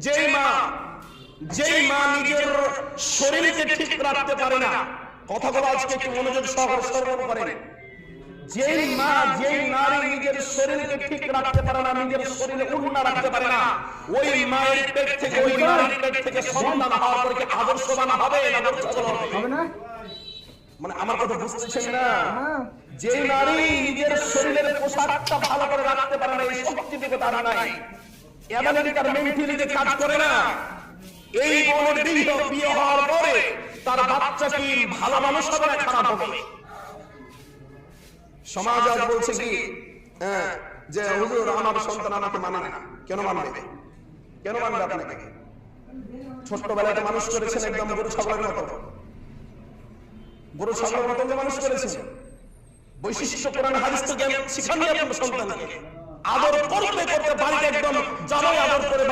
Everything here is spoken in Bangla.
যেই মা নিজের শরীরকে ঠিক রাখতে পারে না, কথাগুলো আজকে একটু মনোযোগ সহকারে শ্রবণ করেন। যেই নারী নিজের শরীরকে ঠিক রাখতে পারে না, নিজের শরীরে উন্না রাখতে পারে না, ওই মায়ের পেট থেকে, ওই নারীর পেট থেকে সন্তান হওয়ার পরে কি আদর্শবান হবে না হবে না? মানে আমার কথা বুঝতেছেন না? যে নারী নিজের শরীরের পোশাকটা ভালো করে রাখতে পারে না, এই শক্তিটুকু তার নাই, আমেরিকার মেন্টালিটি কাজ করে না, এই বোনের বিয়ে হওয়ার পরে তার বাচ্চা কি ভালো মানুষ হবে না খারাপ হবে? সমাজ আজ বলছে কি যে হুজুর আমার সন্তান আমাকে মানে না। কেন মানবে? কেন মানবে আপনাকে? ছোট্টবেলায় মানুষ করেছেন একদম গরু ছাগলের মতো, গরু ছাগলের মতো মানুষ করেছেন। বৈশিষ্ট্য কোরআন হাদিস তো জ্ঞান শিখাননি আপনার সন্তানকে। আদর করতে করতে বাড়িতে একদম জামাই আদর করে